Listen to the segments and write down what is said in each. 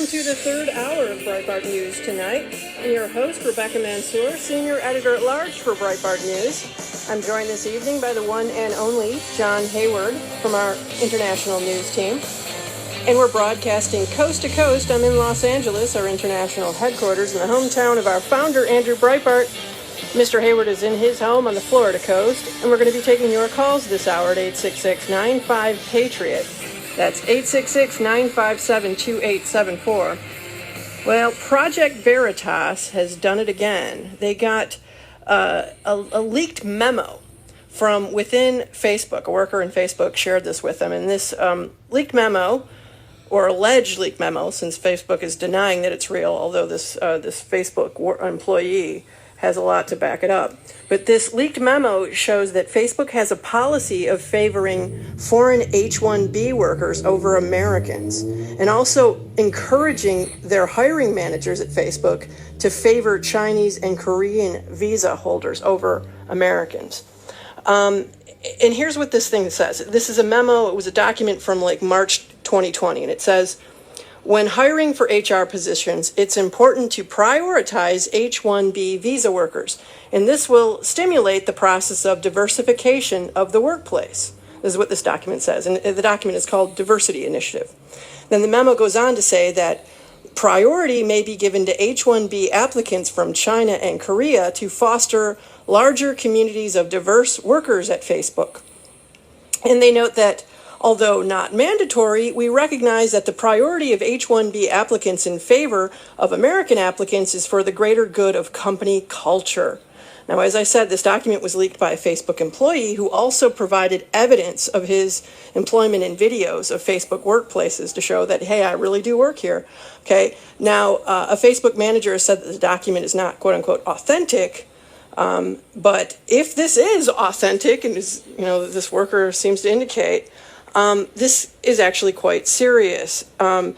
welcome to the third hour of Breitbart News tonight. I'm your host, Rebecca Mansour, Senior Editor-at-Large for Breitbart News. I'm joined this evening by the one and only John Hayward from our international news team. And we're broadcasting coast to coast. I'm in Los Angeles, our international headquarters, in the hometown of our founder, Andrew Breitbart. Mr. Hayward is in his home on the Florida coast, and we're going to be taking your calls this hour at 866-95-PATRIOT. That's 866-957-2874. Well, Project Veritas has done it again. They got a leaked memo from within Facebook. A worker in Facebook shared this with them, and this leaked memo, or alleged leaked memo, since Facebook is denying that it's real, although this Facebook employee has a lot to back it up. But this leaked memo shows that Facebook has a policy of favoring foreign H-1B workers over Americans, and also encouraging their hiring managers at Facebook to favor Chinese and Korean visa holders over Americans. And here's what this thing says. This is a memo. It was a document from like March 2020, and it says, when hiring for HR positions, it's important to prioritize H-1B visa workers, and this will stimulate the process of diversification of the workplace. This is what this document says, and the document is called Diversity Initiative. Then the memo goes on to say that priority may be given to H-1B applicants from China and Korea to foster larger communities of diverse workers at Facebook. And they note that although not mandatory, we recognize that the priority of H-1B applicants in favor of American applicants is for the greater good of company culture. Now, as I said, this document was leaked by a Facebook employee who also provided evidence of his employment in videos of Facebook workplaces to show that, hey, I really do work here. Okay. Now, a Facebook manager has said that the document is not, quote unquote, authentic. But if this is authentic, and is, this worker seems to indicate, this is actually quite serious. One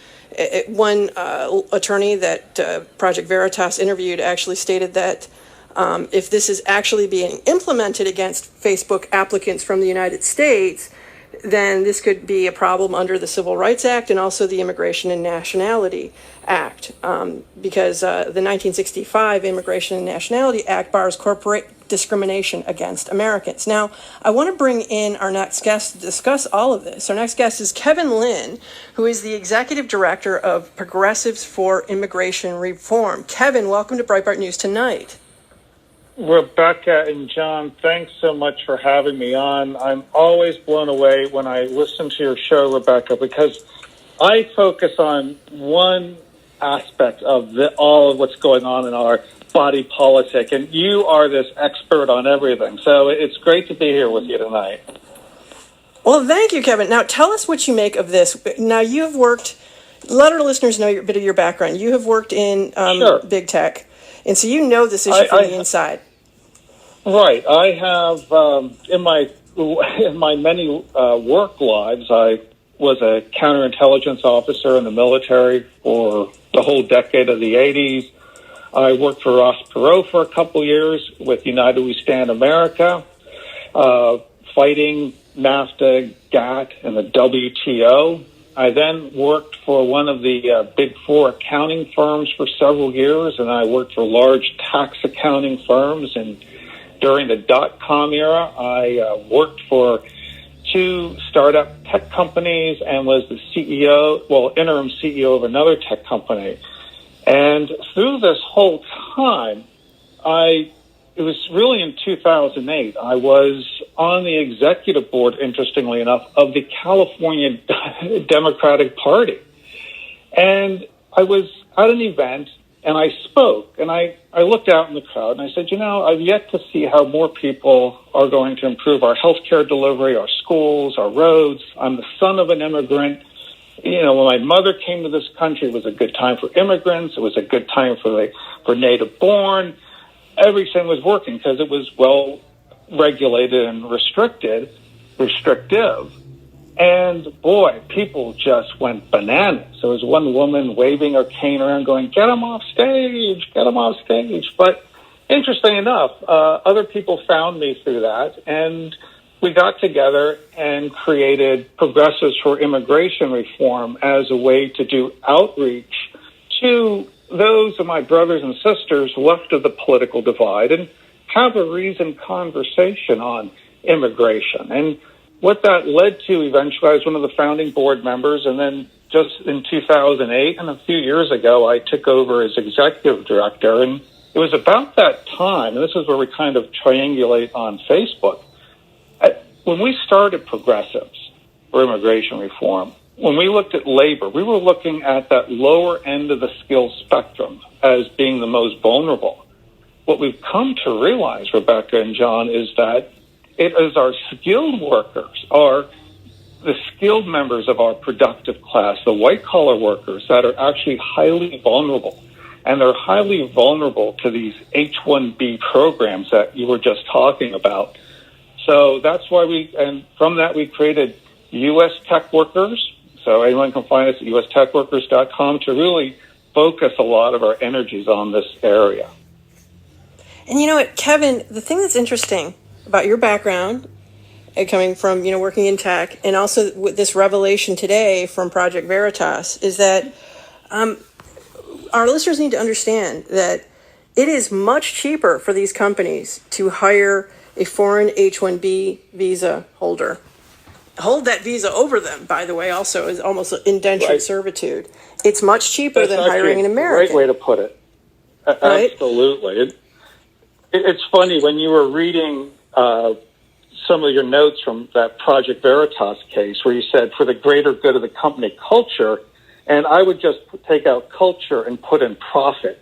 attorney that Project Veritas interviewed actually stated that if this is actually being implemented against Facebook applicants from the United States, then this could be a problem under the Civil Rights Act and also the Immigration and Nationality Act, because the 1965 Immigration and Nationality Act bars corporate discrimination against Americans. Now, I want to bring in our next guest to discuss all of this. Our next guest is Kevin Lynn, who is the Executive Director of Progressives for Immigration Reform. Kevin, welcome to Breitbart News tonight. Rebecca and John, thanks so much for having me on. I'm always blown away when I listen to your show, Rebecca, because I focus on one aspect of all of what's going on in our body politic, and you are this expert on everything. So it's great to be here with you tonight. Well, thank you, Kevin. Now, tell us what you make of this. Now, you've worked, let our listeners know a bit of your background. You have worked in Sure. big tech, and so you know this issue from the inside. Right. I have, in my many work lives, I was a counterintelligence officer in the military for the whole decade of the 80s. I worked for Ross Perot for a couple years with United We Stand America, fighting NAFTA, GATT, and the WTO. I then worked for one of the big four accounting firms for several years, and I worked for large tax accounting firms. And during the dot-com era, I worked for two startup tech companies and was the interim CEO of another tech company. And through this whole time, it was really in 2008, I was on the executive board, interestingly enough, of the California Democratic Party. And I was at an event, and I spoke, and I looked out in the crowd, and I said, I've yet to see how more people are going to improve our healthcare delivery, our schools, our roads. I'm the son of an immigrant. When my mother came to this country, it was a good time for immigrants. It was a good time for native born. Everything was working because it was well regulated and restrictive. And boy, people just went bananas. There was one woman waving her cane around going, get them off stage. But interesting enough, other people found me through that, and we got together and created Progressives for Immigration Reform as a way to do outreach to those of my brothers and sisters left of the political divide and have a reasoned conversation on immigration. And what that led to eventually, I was one of the founding board members, and then just in 2008 and a few years ago, I took over as executive director. And it was about that time, and this is where we kind of triangulate on Facebook, when we started Progressives for immigration reform, when we looked at labor, we were looking at that lower end of the skill spectrum as being the most vulnerable. What we've come to realize, Rebecca and John, is that it is our skilled workers, are the skilled members of our productive class, the white-collar workers that are actually highly vulnerable. And they're highly vulnerable to these H-1B programs that you were just talking about. So that's why and from that we created U.S. Tech Workers. So anyone can find us at ustechworkers.com to really focus a lot of our energies on this area. And you know what, Kevin, the thing that's interesting about your background, coming from, working in tech, and also with this revelation today from Project Veritas, is that our listeners need to understand that it is much cheaper for these companies to hire a foreign H-1B visa holder. Hold that visa over them, by the way, also is almost indentured servitude. It's much cheaper than hiring an American. Great way to put it. Right? Absolutely. It's funny, when you were reading some of your notes from that Project Veritas case where you said for the greater good of the company culture, and I would just take out culture and put in profit.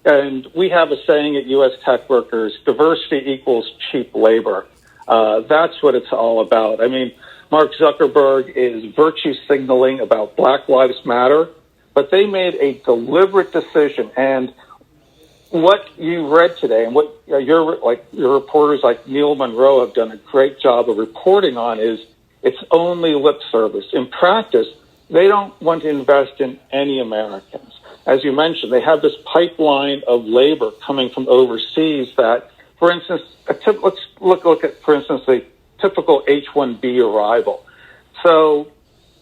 And we have a saying at U.S. Tech Workers, diversity equals cheap labor. That's what it's all about. I mean, Mark Zuckerberg is virtue signaling about Black Lives Matter, but they made a deliberate decision. And what you read today and what your reporters like Neil Monroe have done a great job of reporting on is it's only lip service. In practice, they don't want to invest in any Americans. As you mentioned, they have this pipeline of labor coming from overseas that, for instance, let's look at, for instance, the typical H-1B arrival. So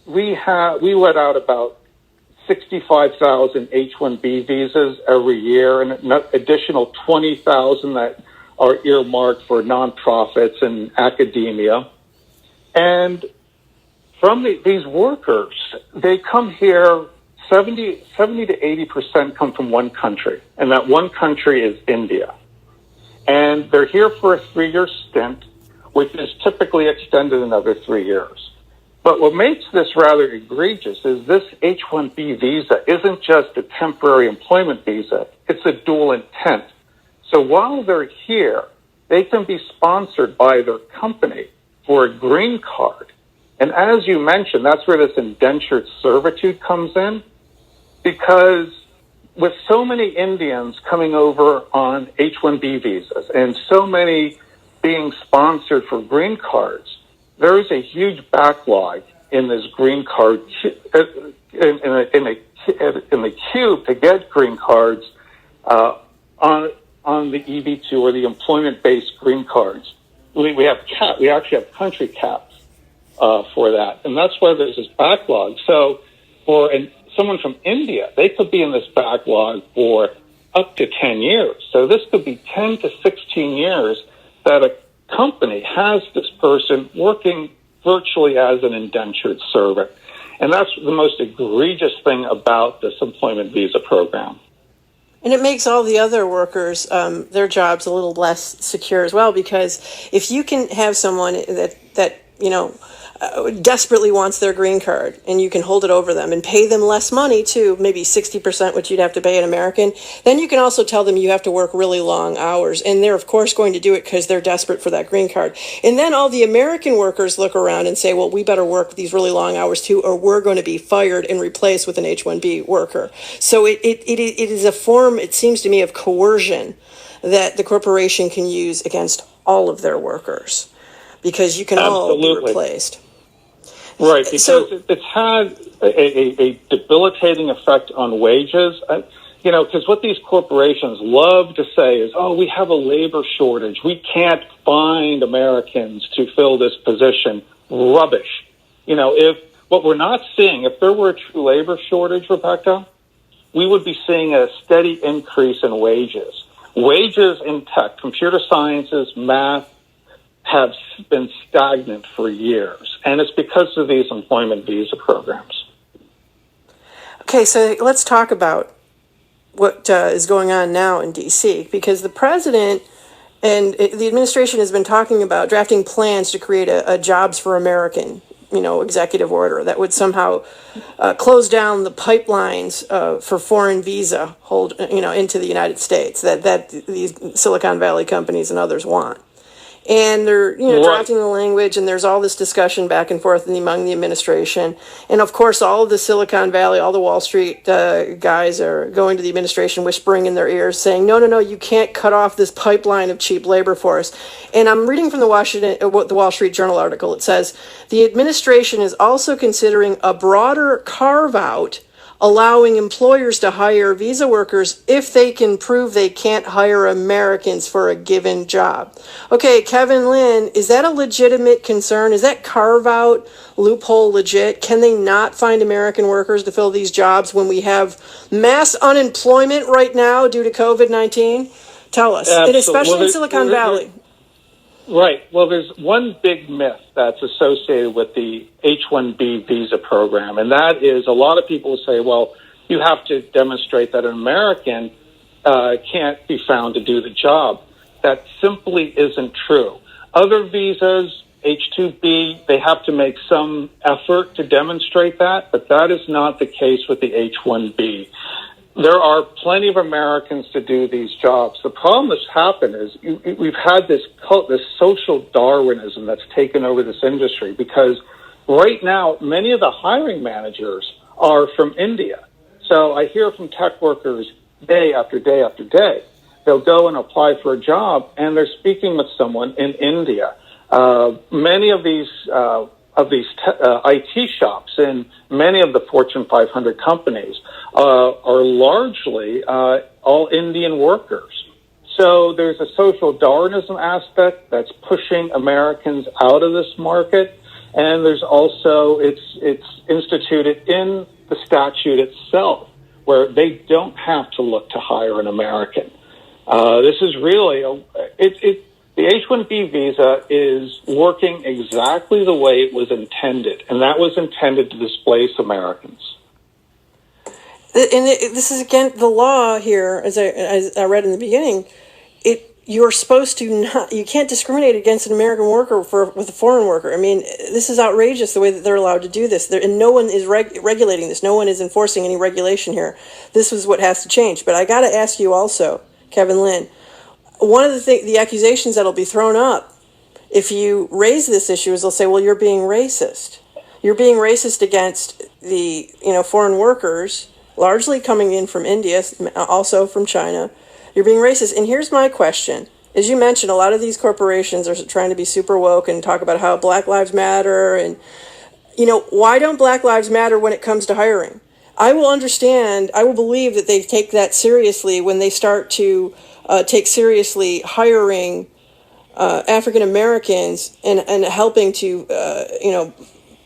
we let out about 65,000 H-1B visas every year, and an additional 20,000 that are earmarked for nonprofits and academia. And from these workers, they come here, 70 to 80% come from one country, and that one country is India. And they're here for a 3-year stint, which is typically extended another 3 years. But what makes this rather egregious is this H-1B visa isn't just a temporary employment visa, it's a dual intent. So while they're here, they can be sponsored by their company for a green card. And as you mentioned, that's where this indentured servitude comes in, because with so many Indians coming over on H-1B visas and so many being sponsored for green cards, there is a huge backlog in this green card, in the queue to get green cards on the EB2 or the employment-based green cards. We actually have country caps for that, and that's why there's this backlog. So for someone from India, they could be in this backlog for up to 10 years. So this could be 10 to 16 years that a company has this person working virtually as an indentured servant. And that's the most egregious thing about this employment visa program. And it makes all the other workers, their jobs a little less secure as well, because if you can have someone that desperately wants their green card, and you can hold it over them and pay them less money too, maybe 60% what you'd have to pay an American, then you can also tell them you have to work really long hours. And they're, of course, going to do it because they're desperate for that green card. And then all the American workers look around and say, well, we better work these really long hours too, or we're going to be fired and replaced with an H-1B worker. So it is a form, it seems to me, of coercion that the corporation can use against all of their workers, because you can all be replaced. Right, because it's had a debilitating effect on wages. Because what these corporations love to say is, oh, we have a labor shortage. We can't find Americans to fill this position. Rubbish. If what we're not seeing, if there were a true labor shortage, Rebecca, we would be seeing a steady increase in wages. Wages in tech, computer sciences, math, have been stagnant for years, and it's because of these employment visa programs. Okay, so let's talk about what is going on now in D.C., because the president and the administration has been talking about drafting plans to create a Jobs for American, executive order that would somehow close down the pipelines for foreign visa into the United States that these Silicon Valley companies and others want. And they're, drafting the language, and there's all this discussion back and forth among the administration. And of course, all of the Silicon Valley, all the Wall Street guys are going to the administration, whispering in their ears, saying, no, you can't cut off this pipeline of cheap labor for us. And I'm reading from the Wall Street Journal article. It says, the administration is also considering a broader carve-out allowing employers to hire visa workers if they can prove they can't hire Americans for a given job. Okay, Kevin Lynn, is that a legitimate concern? Is that carve-out loophole legit? Can they not find American workers to fill these jobs when we have mass unemployment right now due to COVID-19? Tell us, and especially in Silicon Valley. Right. Well, there's one big myth that's associated with the H-1B visa program, and that is a lot of people say, well, you have to demonstrate that an American can't be found to do the job. That simply isn't true. Other visas, H-2B, they have to make some effort to demonstrate that, but that is not the case with the H-1B. There are plenty of Americans to do these jobs. The problem that's happened is we've had this social Darwinism that's taken over this industry, because right now many of the hiring managers are from India. So I hear from tech workers day after day after day. They'll go and apply for a job, and they're speaking with someone in India. Many of these IT shops in many of the Fortune 500 companies are largely all Indian workers. So there's a social Darwinism aspect that's pushing Americans out of this market, and there's also it's instituted in the statute itself where they don't have to look to hire an American. This is really the H-1B visa is working exactly the way it was intended, and that was intended to displace Americans. And this is, again, the law here, as I read in the beginning, you're supposed to not, you can't discriminate against an American worker with a foreign worker. I mean, this is outrageous the way that they're allowed to do this. And no one is regulating this. No one is enforcing any regulation here. This is what has to change. But I got to ask you also, Kevin Lynn, one of the accusations that'll be thrown up if you raise this issue is they'll say, well, you're being racist. You're being racist against the foreign workers, largely coming in from India, also from China. You're being racist. And here's my question. As you mentioned, a lot of these corporations are trying to be super woke and talk about how Black Lives Matter. And, why don't Black Lives matter when it comes to hiring? I will believe that they take that seriously when they start to take seriously hiring African Americans and helping to,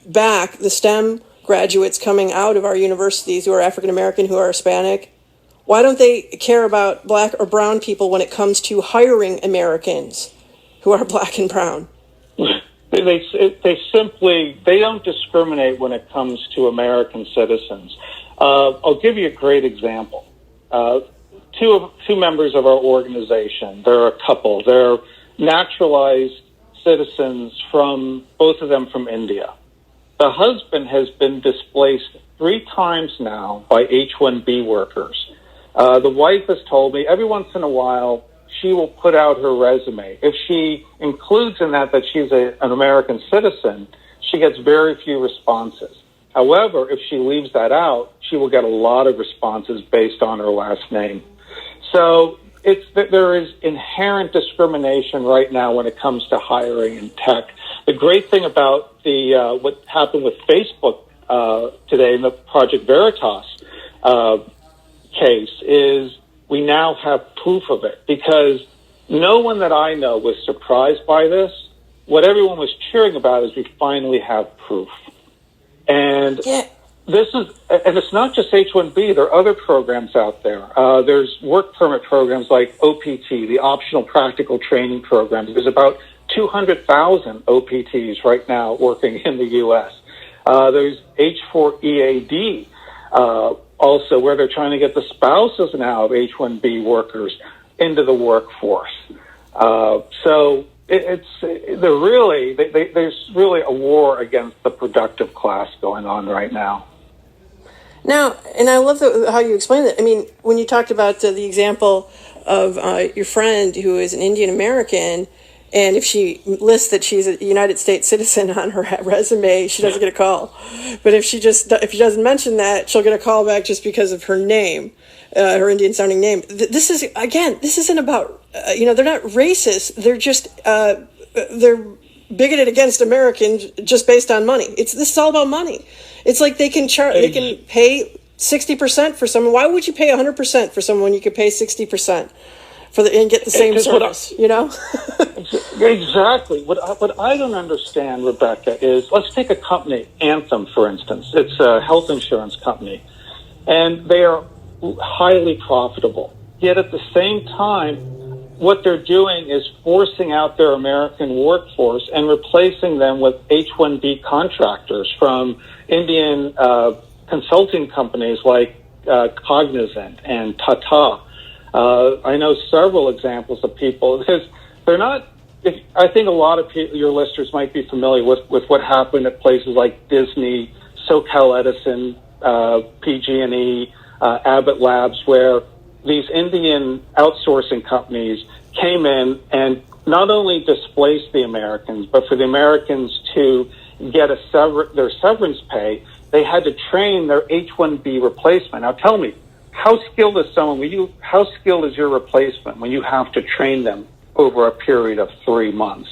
back the STEM graduates coming out of our universities who are African American, who are Hispanic. Why don't they care about black or brown people when it comes to hiring Americans who are black and brown? They don't discriminate when it comes to American citizens. I'll give you a great example. Two members of our organization, they're a couple. They're naturalized citizens both of them from India. The husband has been displaced 3 times now by H-1B workers. The wife has told me every once in a while she will put out her resume. If she includes in that she's an American citizen, she gets very few responses. However, if she leaves that out, she will get a lot of responses based on her last name. So there is inherent discrimination right now when it comes to hiring in tech. The great thing about what happened with Facebook today in the Project Veritas case is we now have proof of it, because no one that I know was surprised by this. What everyone was cheering about is we finally have proof. And This is, and it's not just H-1B. There are other programs out there. There's work permit programs like OPT, the Optional Practical Training Program. There's about 200,000 OPTs right now working in the U.S. There's H-4EAD, also where they're trying to get the spouses now of H-1B workers into the workforce. So there's really a war against the productive class going on right now. Now, and I love how you explained it. I mean, when you talked about the example of your friend who is an Indian American, and if she lists that she's a United States citizen on her resume, she doesn't get a call. But if she doesn't mention that, she'll get a call back just because of her name, her Indian sounding name. This isn't about, they're not racist. They're just, they're bigoted against Americans just based on money. This is all about money. It's like they can pay 60% for someone. Why would you pay 100% for someone when you could pay 60% and get the same service? Exactly. What I don't understand, Rebecca, is let's take a company, Anthem, for instance. It's a health insurance company, and they are highly profitable. Yet at the same time, what they're doing is forcing out their American workforce and replacing them with H-1B contractors from Indian consulting companies like Cognizant and Tata. I know several examples of people, because they're not, I think a lot of your listeners might be familiar with what happened at places like Disney, SoCal Edison, PG&E, Abbott Labs, where these Indian outsourcing companies came in and not only displaced the Americans, but for the Americans to get their severance pay, they had to train their H-1B replacement. Now tell me, how skilled is your replacement when you have to train them over a period of 3 months?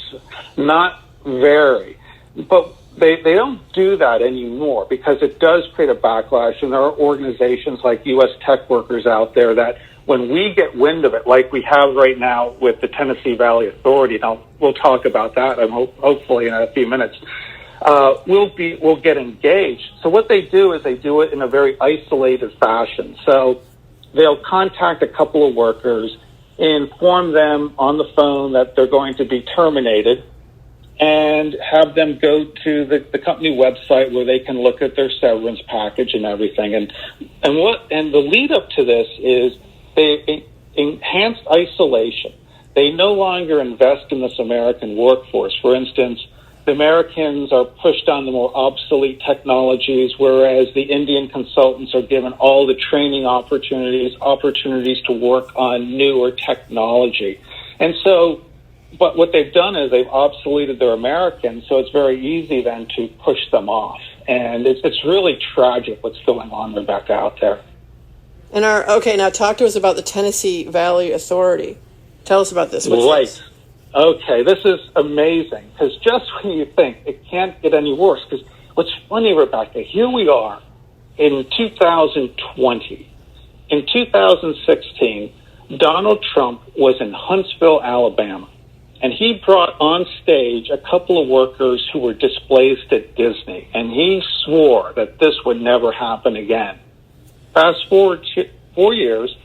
Not very. But they don't do that anymore because it does create a backlash, and there are organizations like U.S. tech workers out there that when we get wind of it, like we have right now with the Tennessee Valley Authority, now we'll talk about that hopefully in a few minutes, we'll get engaged. So what they do is they do it in a very isolated fashion. So they'll contact a couple of workers, inform them on the phone that they're going to be terminated, and have them go to the company website where they can look at their severance package and everything. And the lead up to this is they enhanced isolation. They no longer invest in this American workforce. For instance, the Americans are pushed on the more obsolete technologies, whereas the Indian consultants are given all the training opportunities to work on newer technology. And so, but what they've done is they've obsoleted their Americans, so it's very easy then to push them off. And it's really tragic what's going on, Rebecca, out there. And now talk to us about the Tennessee Valley Authority. Tell us about this. Right. Okay, this is amazing, because just when you think it can't get any worse, because what's funny, Rebecca, here we are in 2020. In 2016, Donald Trump was in Huntsville, Alabama, and he brought on stage a couple of workers who were displaced at Disney, and he swore that this would never happen again. Fast forward 4 years,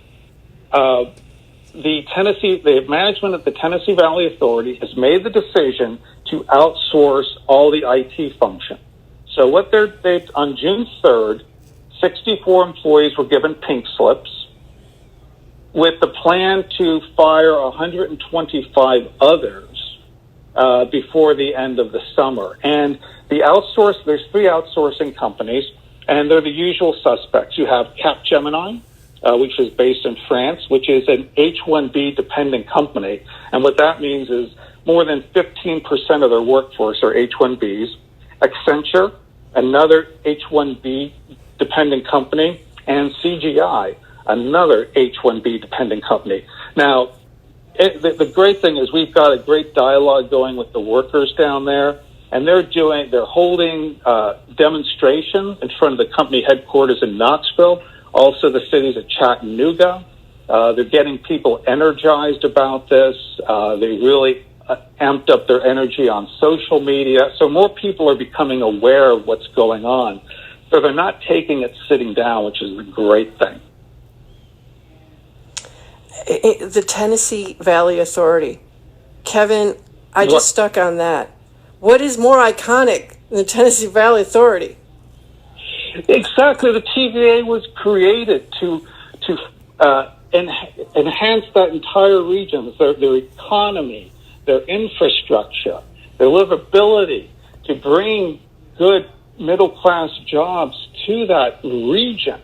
the management of the Tennessee Valley Authority has made the decision to outsource all the IT function. So what they've on June 3rd, 64 employees were given pink slips with the plan to fire 125 others before the end of the summer. And there's 3 outsourcing companies, and they're the usual suspects. You have Capgemini, which is based in France, which is an H-1B dependent company. And what that means is more than 15% of their workforce are H-1Bs. Accenture, another H-1B dependent company, and CGI, another H-1B dependent company. Now, the great thing is we've got a great dialogue going with the workers down there, and they're holding demonstrations in front of the company headquarters in Knoxville, also the cities of Chattanooga. They're getting people energized about this. They really amped up their energy on social media. So more people are becoming aware of what's going on. So they're not taking it sitting down, which is the great thing. The Tennessee Valley Authority. Kevin, I just stuck on that. What is more iconic than the Tennessee Valley Authority? Exactly. The TVA was created to enhance that entire region, their economy, their infrastructure, their livability, to bring good middle-class jobs to that region.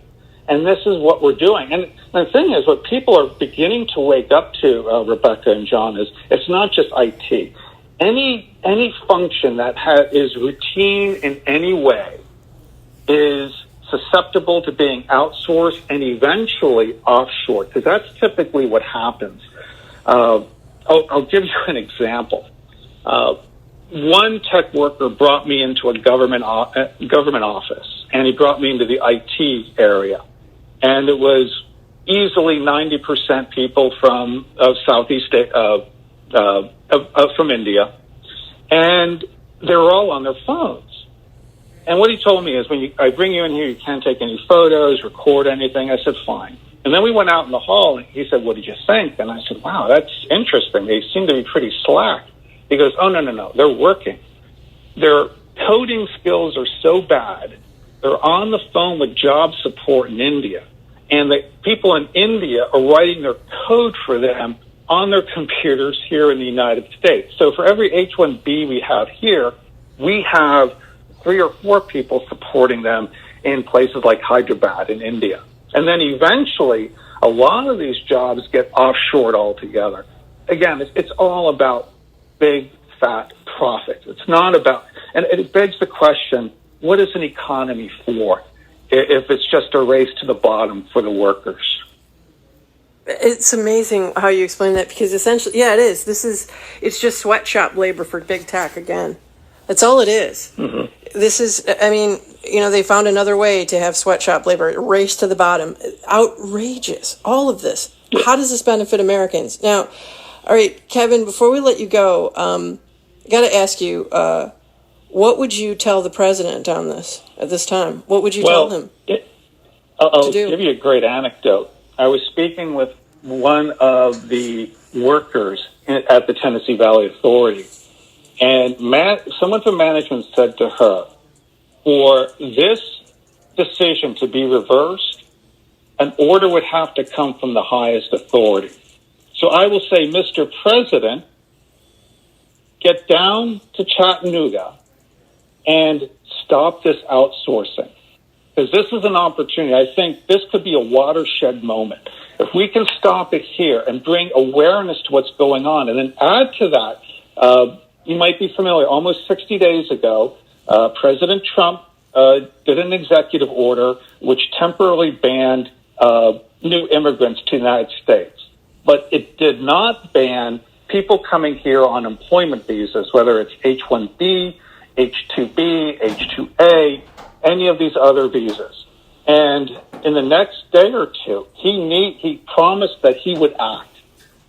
And this is what we're doing. And the thing is, what people are beginning to wake up to, Rebecca and John, is it's not just IT. Any function that is routine in any way is susceptible to being outsourced and eventually offshore, because that's typically what happens. I'll give you an example. One tech worker brought me into a government office, and he brought me into the IT area. And it was easily 90% people from Southeast from India, and they were all on their phones. And what he told me is, when I bring you in here, you can't take any photos, record anything. I said, fine. And then we went out in the hall, and he said, what did you think? And I said, wow, that's interesting. They seem to be pretty slack. He goes, oh, no, they're working. Their coding skills are so bad, they're on the phone with job support in India. And the people in India are writing their code for them on their computers here in the United States. So for every H-1B we have here, we have 3 or 4 people supporting them in places like Hyderabad in India. And then eventually, a lot of these jobs get offshored altogether. Again, it's all about big, fat profits. It's not about, and it begs the question, what is an economy for if it's just a race to the bottom for the workers? It's amazing how you explain that, because essentially, yeah, it is. It's just sweatshop labor for big tech again. That's all it is. Mm-hmm. This is, I mean, they found another way to have sweatshop labor, race to the bottom. Outrageous. All of this. Yeah. How does this benefit Americans? Now, all right, Kevin, before we let you go, I got to ask you, what would you tell the president on this at this time? What would you tell him I'll give you a great anecdote. I was speaking with one of the workers at the Tennessee Valley Authority, and someone from management said to her, for this decision to be reversed, an order would have to come from the highest authority. So I will say, Mr. President, get down to Chattanooga and stop this outsourcing. Because this is an opportunity. I think this could be a watershed moment. If we can stop it here and bring awareness to what's going on, and then add to that, you might be familiar, almost 60 days ago, President Trump did an executive order which temporarily banned new immigrants to the United States. But it did not ban people coming here on employment visas, whether it's H-1B, H-2B, H-2A, any of these other visas. And in the next day or two, he promised that he would act,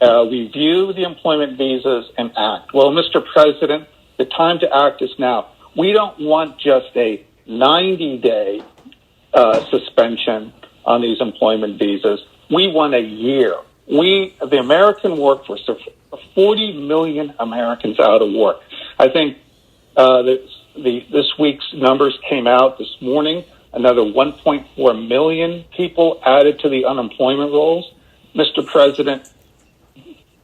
review the employment visas and act. Well, Mr. President, the time to act is now. We don't want just a 90-day suspension on these employment visas. We want a year. The American workforce, there are 40 million Americans out of work. I think this week's numbers came out this morning. Another 1.4 million people added to the unemployment rolls. Mr. President,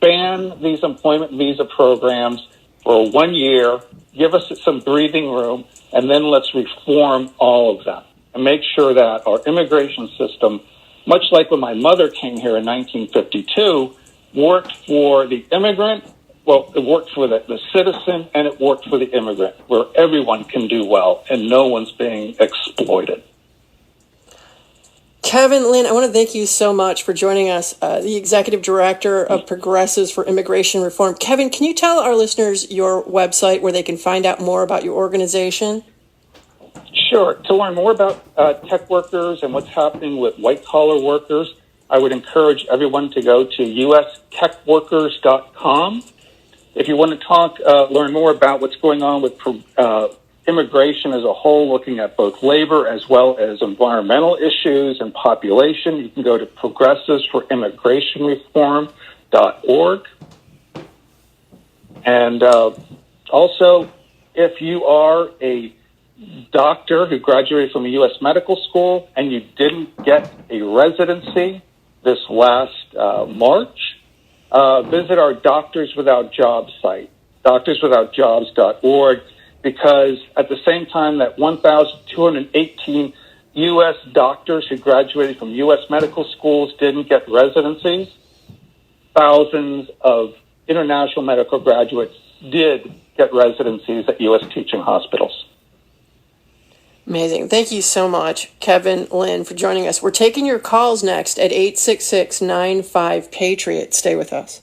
ban these employment visa programs for 1 year, give us some breathing room, and then let's reform all of them and make sure that our immigration system, much like when my mother came here in 1952, worked for the immigrant. Well, it worked for the citizen, and it worked for the immigrant, where everyone can do well and no one's being exploited. Kevin Lynn, I want to thank you so much for joining us, the Executive Director of Progressives for Immigration Reform. Kevin, can you tell our listeners your website where they can find out more about your organization? Sure. To learn more about tech workers and what's happening with white-collar workers, I would encourage everyone to go to ustechworkers.com. If you want to learn more about what's going on with immigration as a whole, looking at both labor as well as environmental issues and population, you can go to progressivesforimmigrationreform.org. And also, if you are a doctor who graduated from a U.S. medical school and you didn't get a residency this last March, visit our Doctors Without Jobs site, doctorswithoutjobs.org, because at the same time that 1,218 U.S. doctors who graduated from U.S. medical schools didn't get residencies, thousands of international medical graduates did get residencies at U.S. teaching hospitals. Amazing. Thank you so much, Kevin Lynn, for joining us. We're taking your calls next at 866-95-PATRIOT. Stay with us.